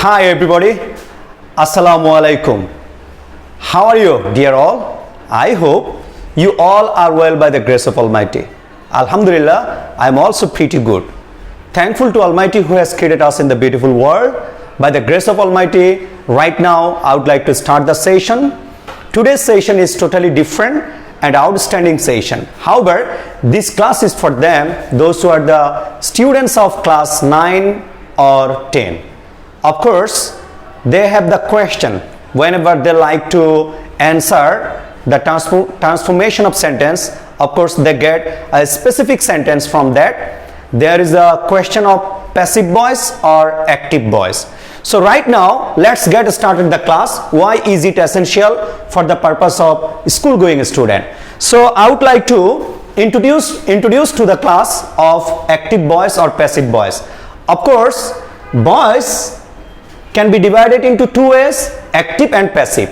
Hi everybody, Assalamu alaikum. How are you, dear all? I hope you all are well by the grace of Almighty. Alhamdulillah, I am also pretty good. Thankful to Almighty who has created us in the beautiful world. By the grace of Almighty, right now I would like to start the session. Today's session is totally different and outstanding session. However, this class is for them, those who are the students of class 9 or 10. Of course, they have the question whenever they like to answer the transformation of sentence. Of course, they get a specific sentence from that. There is a question of passive voice or active voice. So right now, let's get started the class. Why is it essential for the purpose of school going student? So I would like to introduce to the class of active voice or passive voice. Of course, voice can be divided into two ways, active and passive.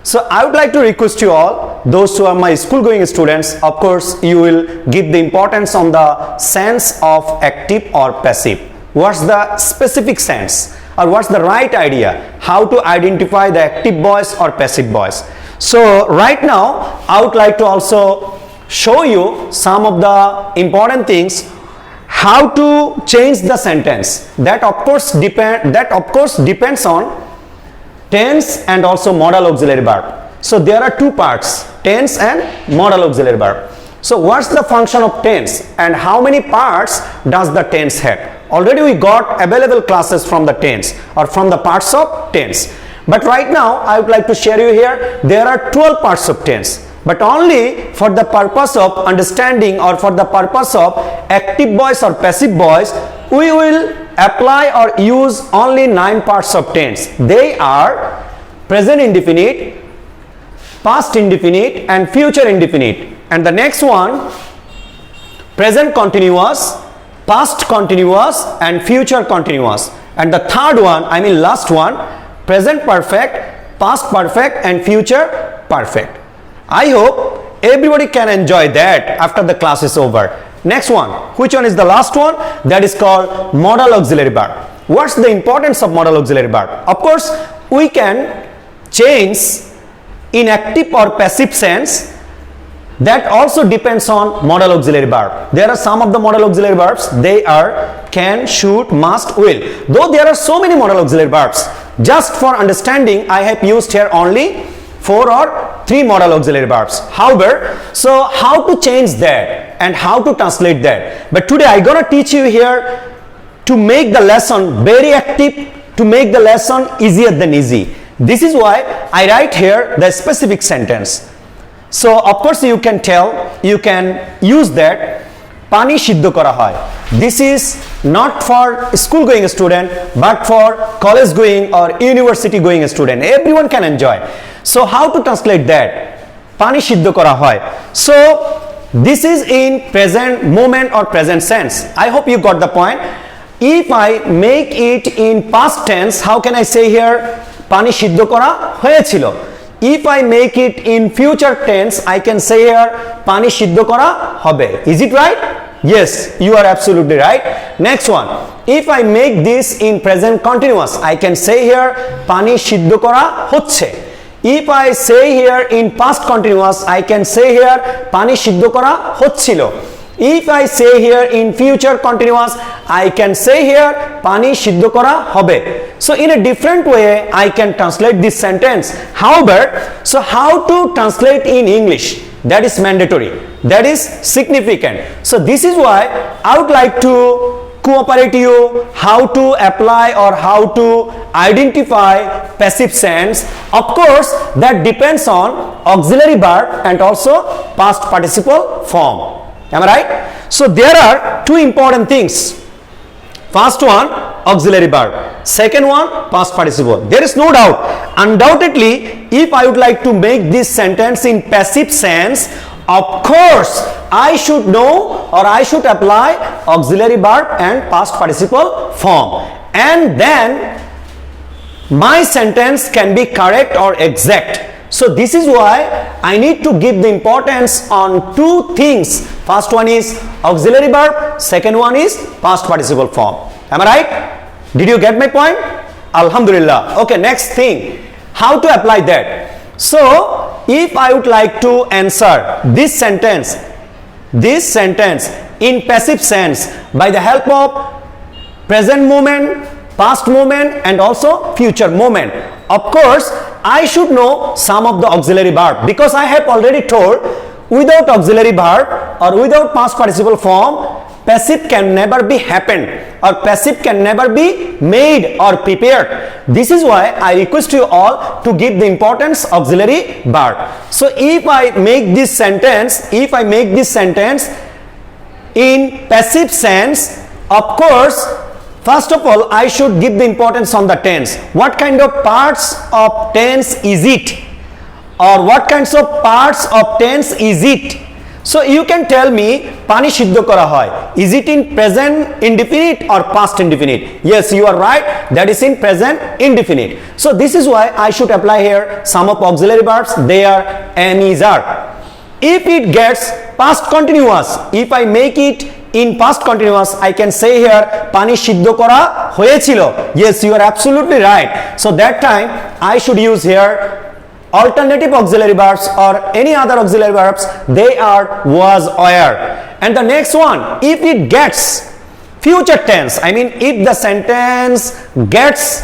So I would like to request you all, those who are my school going students, of course you will give the importance on the sense of active or passive. What's the specific sense or what's the right idea how to identify the active voice or passive voice? So right now I would like to also show you some of the important things how to change the sentence. That of course depends on tense and also modal auxiliary verb. So there are two parts, tense and modal auxiliary verb. So what's the function of tense and how many parts does the tense have? Already we got available classes from the tense or from the parts of tense. But right now I would like to share you here, there are 12 parts of tense. But only for the purpose of understanding or for the purpose of active voice or passive voice, we will apply or use only 9 parts of tense. They are present indefinite, past indefinite and future indefinite. And the next one, present continuous, past continuous and future continuous. And the third one, last one, present perfect, past perfect and future perfect. I hope everybody can enjoy that after the class is over. Next one, which one is the last one? That is called modal auxiliary verb. What's the importance of modal auxiliary verb? Of course, we can change in active or passive sense. That also depends on modal auxiliary verb. There are some of the modal auxiliary verbs, they are can, should, must, will. Though there are so many modal auxiliary verbs, just for understanding I have used here only 4 or 3 modal auxiliary verbs. However, so how to change that and how to translate that? But today I gonna teach you here to make the lesson very active, to make the lesson easier than easy. This is why I write here the specific sentence. So of course you can tell, you can use that pani siddho kora hoy. This is not for school going student but for college going or university going student. Everyone can enjoy. So how to translate that? Pani siddho kora hoy. So this is in present moment or present sense. I hope you got the point. If I make it in past tense, how can I say here pani siddho kora hoyechilo? If I make it in future tense, I can say here pani siddho kora hobe. Is it right? Yes, you are absolutely right. Next one, if I make this in present continuous, I can say here pani siddho kora hocche. If I say here in past continuous, I can say here pani siddho kora hocchilo. If I say here in future continuous, I can say here pani siddho kora hobe. So in a different way I can translate this sentence. However, so how to translate in English? That is mandatory, that is significant. So this is why I would like to cooperate you how to apply or how to identify passive sense. Of course that depends on auxiliary verb and also past participle form. Am I right? So there are two important things. First one, auxiliary verb. Second one, past participle. There is no doubt. Undoubtedly, if I would like to make this sentence in passive sense, of course, I should know or I should apply auxiliary verb and past participle form. And then my sentence can be correct or exact. So this is why I need to give the importance on two things. First one is auxiliary verb, second one is past participle form. Am I right? Did you get my point? Alhamdulillah. Okay, next thing, how to apply that? So, if I would like to answer this sentence in passive sense by the help of present moment, past moment and also future moment. Of course, I should know some of the auxiliary verb because I have already told without auxiliary verb or without past participle form, passive can never be happened or passive can never be made or prepared. This is why I request you all to give the importance auxiliary verb. So if I make this sentence in passive sense, of course, first of all, I should give the importance on the tense. What kind of parts of tense is it? Or what kinds of parts of tense is it? So you can tell me, pani siddho kora hoy. Is it in present indefinite or past indefinite? Yes, you are right. That is in present indefinite. So this is why I should apply here some of auxiliary verbs. They are am, is, are. If it gets past continuous, if I make it in past continuous, I can say here pani siddho kora hoyechilo. Yes, you are absolutely right. So that time I should use here alternative auxiliary verbs or any other auxiliary verbs. They are was, were. And the next one, if it gets future tense, I mean if the sentence gets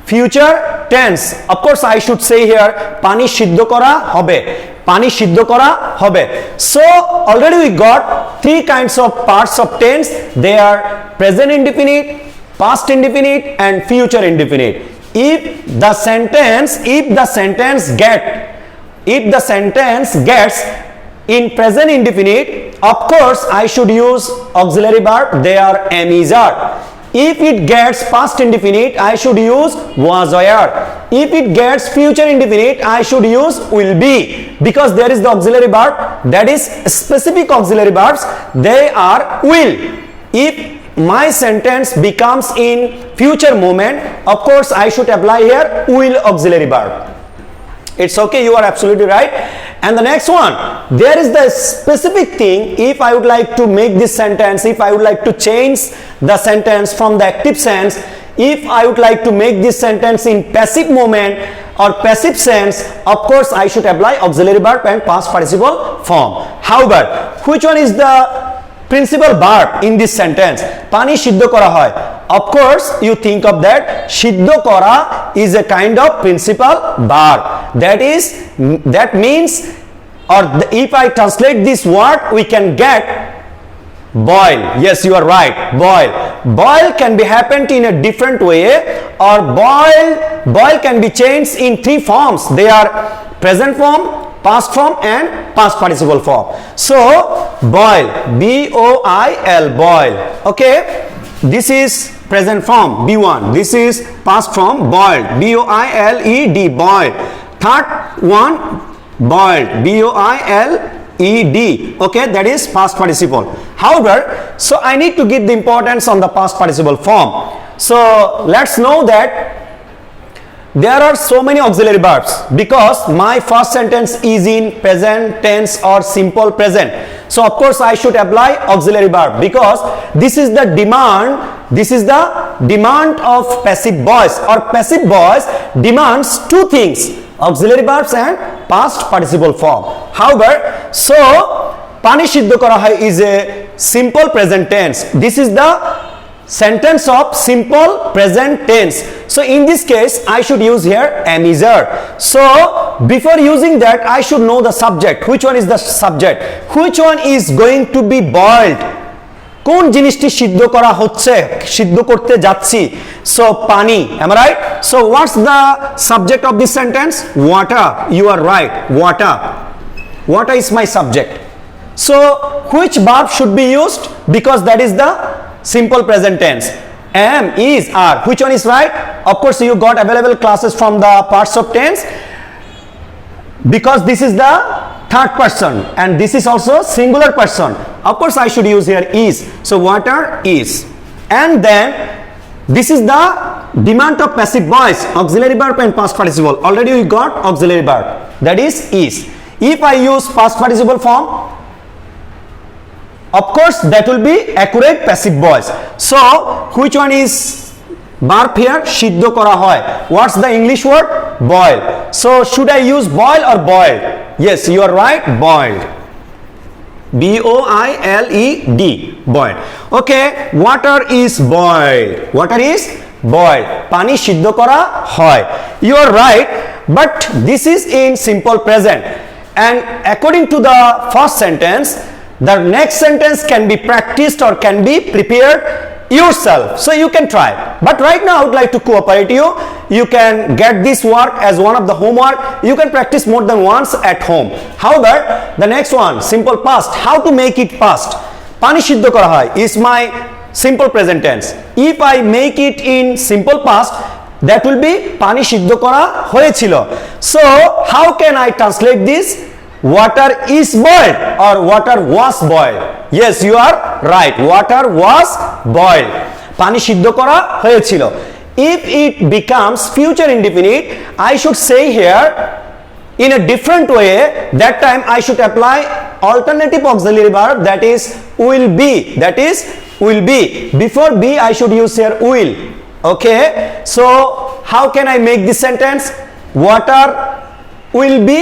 future tense, of course I should say here pani siddho kora hobe. Pani siddho kora hobe. So already we got three kinds of parts of tense. They are present indefinite, past indefinite and future indefinite. If the sentence gets in present indefinite, of course I should use auxiliary verb. They are am, is, are. If it gets past indefinite, I should use was, were. If it gets future indefinite, I should use will be, because there is the auxiliary verb, that is specific auxiliary verbs. They are will. If my sentence becomes in future moment, of course I should apply here will auxiliary verb. It's okay, you are absolutely right. And the next one, there is the specific thing. If I would like to make this sentence, if I would like to change the sentence from the active sense, if I would like to make this sentence in passive moment or passive sense, of course I should apply auxiliary verb and past participle form. However, which one is the principal verb in this sentence? Pani siddho kora hoy. Of course, you think of that. Siddho kora is a kind of principal verb. That means, or if I translate this word, we can get boil. Yes, you are right. Boil. Boil can be happened in a different way, or boil can be changed in three forms. They are present form, past form and past participle form. So boil, B-O-I-L, boil. Okay, this is present form, B1. This is past form, boiled, B-O-I-L-E-D, boiled. Third one, boiled, B-O-I-L-E-D. Okay, that is past participle. However, so I need to give the importance on the past participle form. So let's know that there are so many auxiliary verbs because my first sentence is in present tense or simple present. So of course I should apply auxiliary verb because this is the demand of passive voice, or passive voice demands two things: auxiliary verbs and past participle form. However, so pani siddho kora hoy is a simple present tense. This is the sentence of simple present tense. So in this case I should use here am, is, are. So before using that I should know the subject. Which one is the subject? Which one is going to be boiled? কোন জিনিসটি সিদ্ধ করা হচ্ছে, সিদ্ধ করতে যাচ্ছি? So pani, am I right? So what's the subject of this sentence? Water. You are right, water. Water is my subject. So which verb should be used? Because that is the simple present tense. Am, is, are. Which one is right? Of course you got available classes from the parts of tense, because this is the third person and this is also singular person. Of course I should use here is. So water is. And then this is the demand of passive voice, auxiliary verb and past participle. Already we got auxiliary verb, that is. If I use past participle form, of course that will be accurate passive voice. So which one is verb here সিদ্ধ করা হয়. What's the English word? Boil. So should I use boil or boiled? Yes, you are right, boiled. B-O-I-L-E-D, boiled. Okay, water is boiled. Water is boiled. পানি সিদ্ধ করা হয়. You are right, but this is in simple present. And according to the first sentence, the next sentence can be practiced or can be prepared yourself. So you can try. But right now I would like to cooperate you. You can get this work as one of the homework. You can practice more than once at home. However, the next one, simple past. How to make it past? Pani siddho kora hoy is my simple present tense. If I make it in simple past, that will be pani siddho kora hoyechilo. So how can I translate this? Water is boiled or water was boiled. Yes, you are right. Water was boiled. Pani siddho kora hoyechilo. If it becomes future indefinite, I should say here in a different way. That time I should apply alternative auxiliary verb, that is will be. That is will be. Before be I should use here will. Okay. So how can I make this sentence? Water will be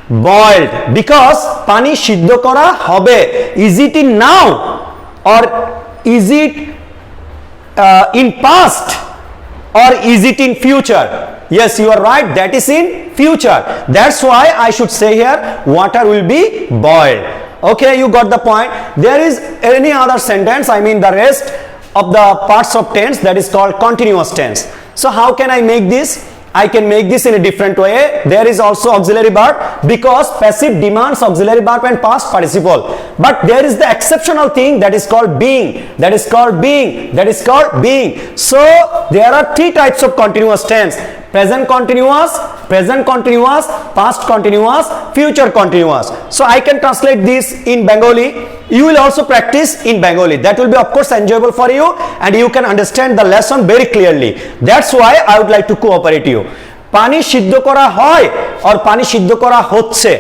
boiled because pani siddho kora hobe. Is it in now or is it in past or is it in future? Yes, you are right, that is in future. That's why I should say here water will be boiled. Okay, you got the point. There is any other sentence, I mean the rest of the parts of tense, that is called continuous tense. So how can I make this? I can make this in a different way. There is also auxiliary verb because passive demands auxiliary verb and past participle. But there is the exceptional thing that is called being. That is called being. That is called being. So there are three types of continuous tense: present continuous, past continuous, future continuous. So I can translate this in Bengali. You will also practice in Bengali. That will be of course enjoyable for you and you can understand the lesson very clearly. That's why I would like to cooperate you. Pani siddho kora hoy or pani siddho kora hocche.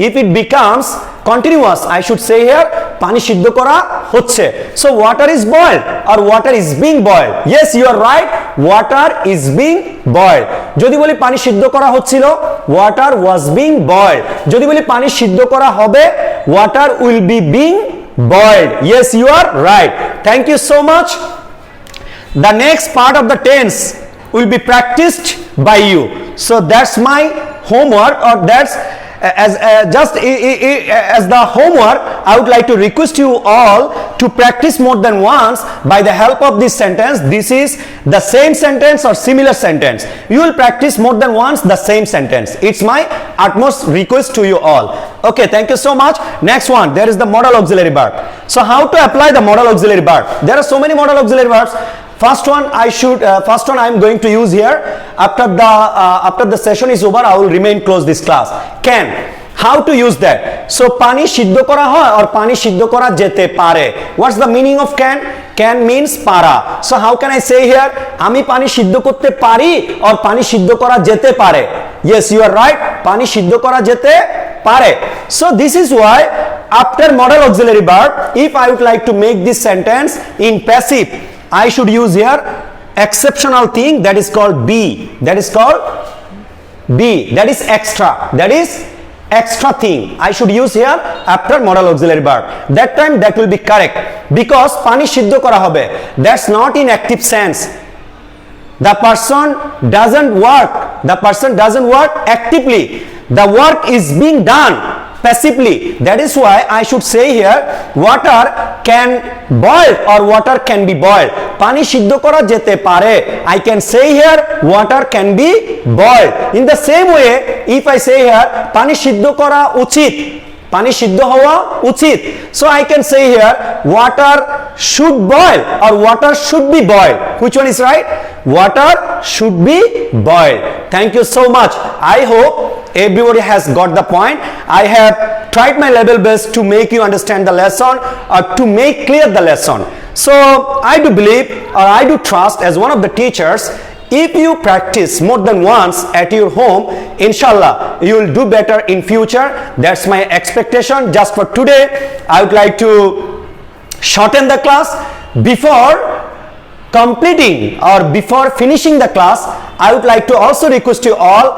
If it becomes continuous, I should say here pani siddho kora hocche. So water is boiled or water is being boiled. Yes, you are right, water is being boiled. Jodi boli pani siddho kora hocchilo, water was being boiled. Jodi boli pani siddho kora hobe, water will be being boiled. Yes, you are right. Thank you so much. The next part of the tense will be practiced by you. So that's my homework, or that's as the homework. I would like to request you all to practice more than once by the help of this sentence. This is the same sentence or similar sentence. You will practice more than once the same sentence. It's my utmost request to you all. Okay, thank you so much. Next one, there is the modal auxiliary verb. So how to apply the modal auxiliary verb? There are so many modal auxiliary verbs. First one I am going to use here. After the session is over, I will remain close this class. Can. How to use that? So pani siddho kora hoy or pani siddho kora jete pare. What's the meaning of can? Can means para. So how can I say here? Ami pani siddho korte pari or pani siddho kora jete pare. Yes, you are right. Pani siddho kora jete pare. So this is why after modal auxiliary verb, if I would like to make this sentence in passive, I should use here exceptional thing that is called be. That is called be. That is extra. That is extra thing. I should use here after modal auxiliary verb. That time that will be correct because pani siddho kora hobe. That's not in active sense. The person doesn't work. The person doesn't work actively. The work is being done passively. That is why I should say here water can boil or water can be boiled. Pani siddho kora jete pare. I can say here water can be boiled. In the same way, if I say here pani siddho kora uchit, pani siddho howa uchit. So I can say here water should boil or water should be boiled. Which one is right? Water should be boiled. Thank you so much. I hope everybody has got the point. I have tried my level best to make you understand the lesson or to make clear the lesson. So I do believe or I do trust as one of the teachers, if you practice more than once at your home, inshallah you will do better in future. That's my expectation. Just for today, I would like to shorten the class. Before completing or before finishing the class, I would like to also request you all,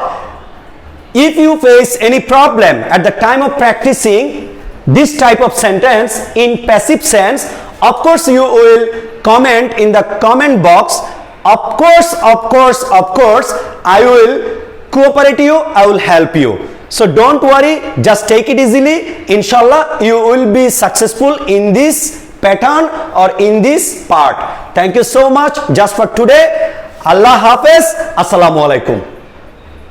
if you face any problem at the time of practicing this type of sentence in passive sense, of course you will comment in the comment box. Of course, I will cooperate you, I will help you. So don't worry, just take it easily. Inshallah, you will be successful in this pattern or in this part. Thank you so much just for today. Allah Hafiz. Assalamu alaikum.